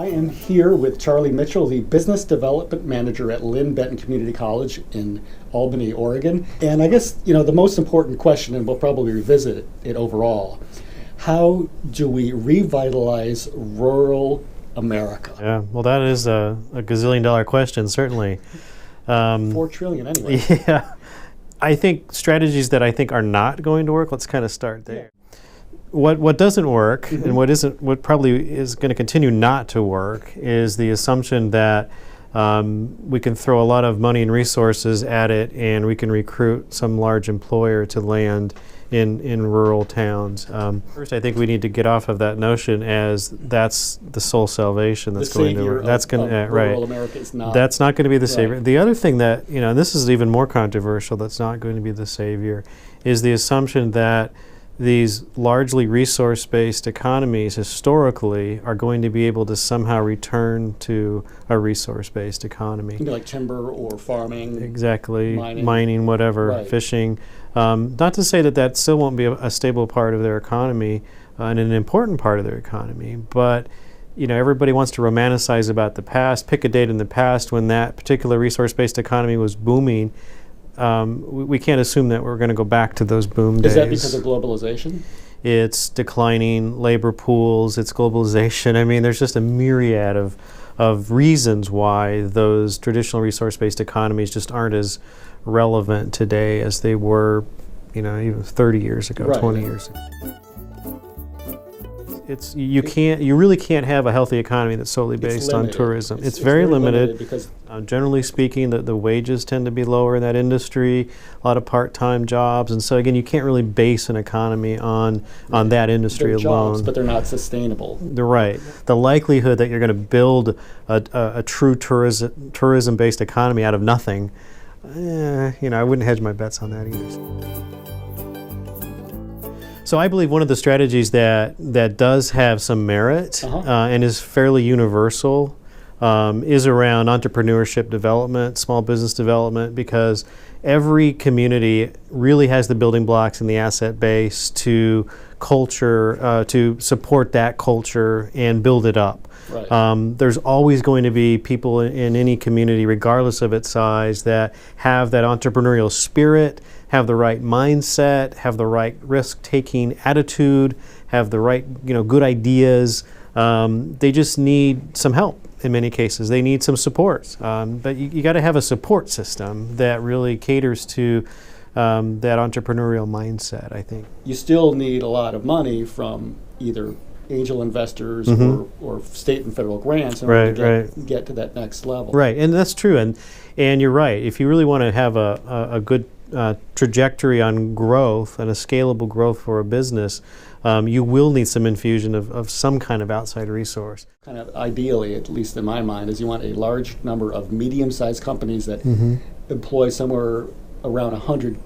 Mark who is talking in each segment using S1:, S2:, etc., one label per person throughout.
S1: I am here with Charlie Mitchell, the Business Development Manager at Lynn Benton Community College in Albany, Oregon. And I guess, the most important question, and we'll probably revisit it overall, how do we revitalize rural America?
S2: Yeah, well, that is a gazillion-dollar question, certainly.
S1: $4 trillion anyway.
S2: Yeah. I think strategies that I think are not going to work, let's kind of start there. Yeah. What doesn't work, and what probably is going to continue not to work, is the assumption that we can throw a lot of money and resources at it and we can recruit some large employer to land in rural towns. First, I think we need to get off of that notion as that's the sole salvation that's going to work. That's going to
S1: rural America is not.
S2: That's not going to be the savior. The other thing that and this is even more controversial, that's not going to be the savior, is the assumption that these largely resource-based economies historically are going to be able to somehow return to a resource-based economy.
S1: Like timber or farming.
S2: Exactly, mining whatever, fishing. Not to say that still won't be a stable part of their economy and an important part of their economy, but everybody wants to romanticize about the past, pick a date in the past when that particular resource-based economy was booming. We can't assume that we're going to go back to those boom days.
S1: Is that because of globalization?
S2: It's declining labor pools, it's globalization. I mean, there's just a myriad of reasons why those traditional resource-based economies just aren't as relevant today as they were, even 30 years ago, 20 years ago. You really can't have a healthy economy that's solely based on tourism. It's very limited
S1: because
S2: generally speaking, the wages tend to be lower in that industry, a lot of part-time jobs, and so again, you can't really base an economy on that industry alone.
S1: Jobs, but they're not sustainable.
S2: They're right. The likelihood that you're going to build a true tourism-based economy out of nothing, I wouldn't hedge my bets on that either. So I believe one of the strategies that does have some merit and is fairly universal is around entrepreneurship development, small business development, because every community really has the building blocks and the asset base to to support that culture and build it up.
S1: Right.
S2: There's always going to be people in any community, regardless of its size, that have that entrepreneurial spirit, have the right mindset, have the right risk-taking attitude, have the right, good ideas. They just need some help in many cases. They need some support. But you got to have a support system that really caters to that entrepreneurial mindset, I think.
S1: You still need a lot of money from either angel investors or state and federal grants in order to get to that next level.
S2: Right, and that's true. And you're right. If you really want to have a good trajectory on growth and a scalable growth for a business, you will need some infusion of some kind of outside resource.
S1: Kind of ideally, at least in my mind, is you want a large number of medium-sized companies that employ somewhere around 100,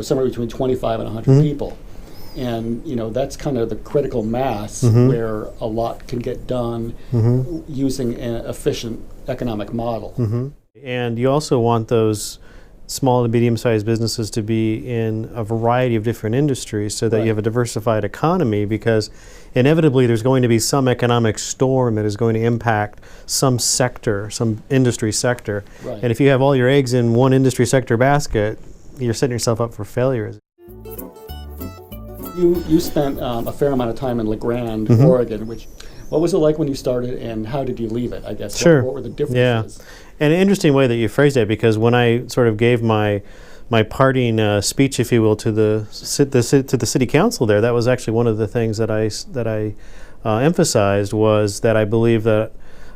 S1: somewhere between 25 and 100 people. And, that's kind of the critical mass where a lot can get done using an efficient economic model.
S2: And you also want those small and medium-sized businesses to be in a variety of different industries so that you have a diversified economy, because inevitably there's going to be some economic storm that is going to impact some sector, some industry sector.
S1: Right.
S2: And if you have all your eggs in one industry sector basket, you're setting yourself up for failure.
S1: You spent a fair amount of time in LeGrand, Oregon. What was it like when you started, and how did you leave it, I guess?
S2: Sure.
S1: What were the differences?
S2: Yeah. And an interesting way that you phrased it, because when I sort of gave my parting speech, if you will, to the city council there, that was actually one of the things that I emphasized, was that I believe that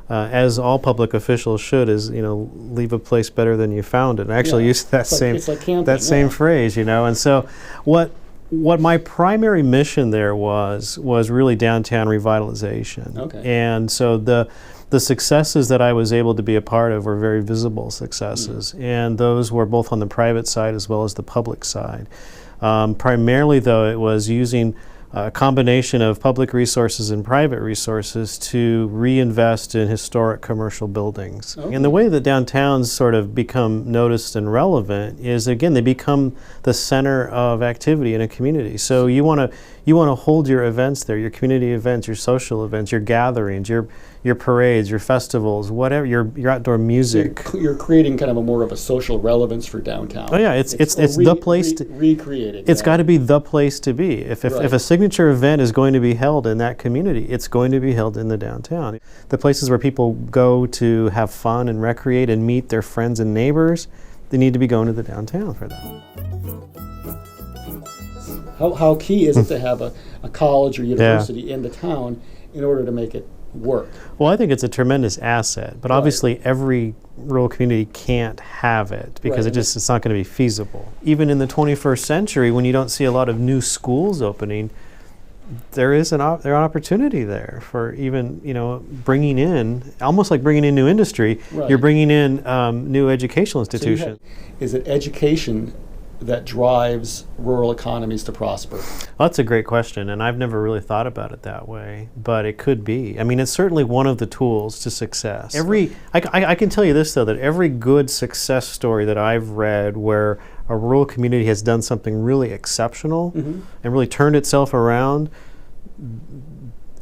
S2: as all public officials should, is leave a place better than you found it. And I actually used that same phrase, and so what my primary mission there was really downtown revitalization.
S1: Okay.
S2: And so the successes that I was able to be a part of were very visible successes, and those were both on the private side as well as the public side. Primarily, though, it was using a combination of public resources and private resources to reinvest in historic commercial buildings.
S1: Okay.
S2: And the way that downtowns sort of become noticed and relevant is, again, they become the center of activity in a community. So you want to hold your events there, your community events, your social events, your gatherings, your parades, your festivals, whatever, your outdoor music.
S1: You're creating kind of a more of a social relevance for downtown.
S2: Oh yeah, it's the place to
S1: recreating.
S2: It's got to be the place to be. If a signature event is going to be held in that community, it's going to be held in the downtown. The places where people go to have fun and recreate and meet their friends and neighbors, they need to be going to the downtown for that.
S1: How key is it to have a college or university in the town in order to make it work?
S2: Well, I think it's a tremendous asset, but obviously every rural community can't have it because it's not going to be feasible. Even in the 21st century, when you don't see a lot of new schools opening, there is an opportunity there for even, bringing in, almost like bringing in new industry, you're bringing in new educational institutions.
S1: Is it education that drives rural economies to prosper?
S2: Well, that's a great question, and I've never really thought about it that way, but it could be. I mean, it's certainly one of the tools to success. I can tell you this, though, that every good success story that I've read where a rural community has done something really exceptional and really turned itself around,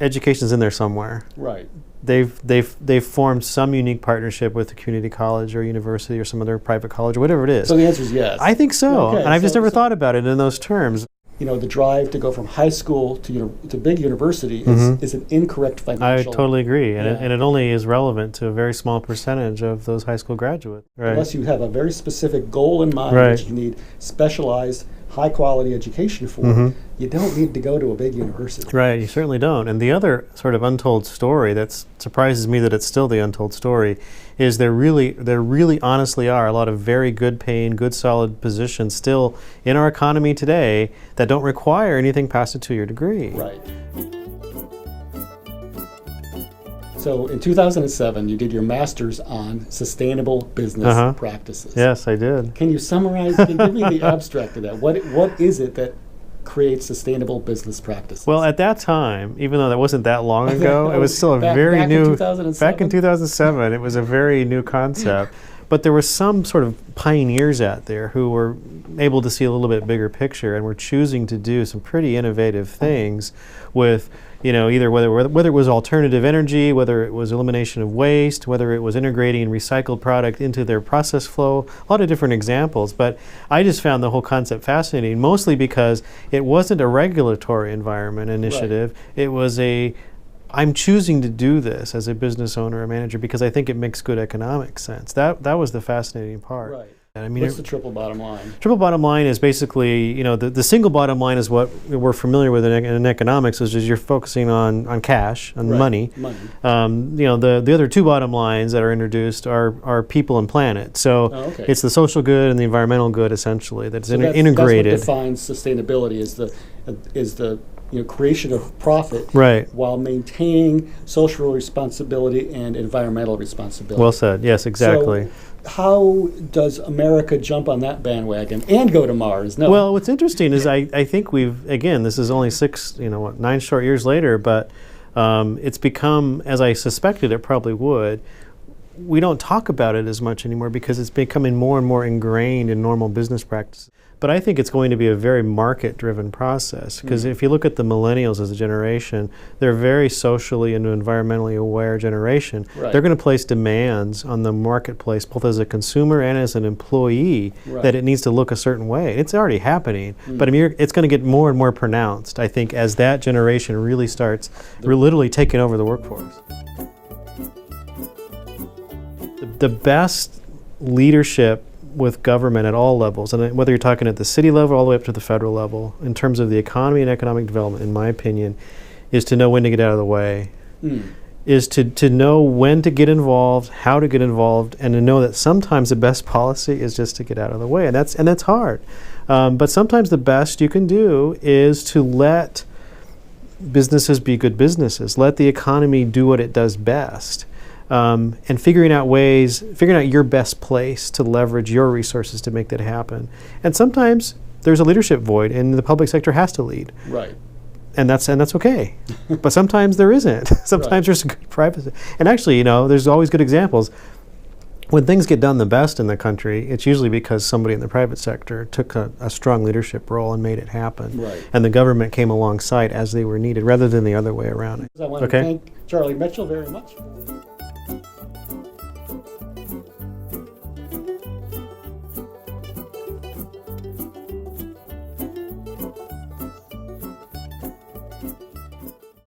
S2: education's in there somewhere.
S1: Right.
S2: They've formed some unique partnership with a community college or university or some other private college or whatever it is.
S1: So the answer is yes.
S2: I think so,
S1: okay,
S2: and I've just never thought about it in those terms.
S1: The drive to go from high school to big university is an incorrect financial.
S2: I totally agree, and it only is relevant to a very small percentage of those high school graduates. Right.
S1: Unless you have a very specific goal in mind that you need specialized, high-quality education for, you don't need to go to a big university.
S2: Right, you certainly don't. And the other sort of untold story that surprises me that it's still the untold story is there really honestly are a lot of very good paying, good solid positions still in our economy today that don't require anything past a 2-year degree.
S1: Right. So in 2007, you did your master's on sustainable business practices.
S2: Yes, I did.
S1: Can you summarize, give me the abstract of that? What is it that creates sustainable business practices?
S2: Well, at that time, even though that wasn't that long ago, it was still back new.
S1: In 2007?
S2: Back in 2007, it was a very new concept. But there were some sort of pioneers out there who were able to see a little bit bigger picture and were choosing to do some pretty innovative things with, either whether it was alternative energy, whether it was elimination of waste, whether it was integrating recycled product into their process flow, a lot of different examples. But I just found the whole concept fascinating, mostly because it wasn't a regulatory environment initiative. Right. It was I'm choosing to do this as a business owner or manager because I think it makes good economic sense. That was the fascinating part.
S1: Right.
S2: I mean,
S1: what's the triple bottom line?
S2: Triple bottom line is basically, the single bottom line is what we're familiar with in economics, which is you're focusing on cash, on money. The other two bottom lines that are introduced are people and planet. So it's the social good and the environmental good, essentially, that's integrated.
S1: That's what defines sustainability is the creation of profit while maintaining social responsibility and environmental responsibility.
S2: Well said. Yes, exactly.
S1: So how does America jump on that bandwagon and go to Mars? No.
S2: Well, what's interesting is I think this is only 9 short years later, but it's become, as I suspected it probably would, we don't talk about it as much anymore because it's becoming more and more ingrained in normal business practices. But I think it's going to be a very market-driven process because if you look at the millennials as a generation, they're a very socially and environmentally aware generation.
S1: Right.
S2: They're going to place demands on the marketplace, both as a consumer and as an employee, that it needs to look a certain way. It's already happening, but it's going to get more and more pronounced, I think, as that generation really starts literally taking over the workforce. The best leadership with government at all levels, and whether you're talking at the city level all the way up to the federal level, in terms of the economy and economic development, in my opinion, is to know when to get out of the way, is to know when to get involved, how to get involved, and to know that sometimes the best policy is just to get out of the way, and that's hard. But sometimes the best you can do is to let businesses be good businesses, let the economy do what it does best. And figuring out your best place to leverage your resources to make that happen. And sometimes there's a leadership void and the public sector has to lead.
S1: Right.
S2: and that's okay. But sometimes there isn't. Sometimes
S1: Right.
S2: there's good privacy. And actually, there's always good examples. When things get done the best in the country, it's usually because somebody in the private sector took a strong leadership role and made it happen.
S1: Right.
S2: And the government came alongside as they were needed, rather than the other way around.
S1: I want to thank Charlie Mitchell very much.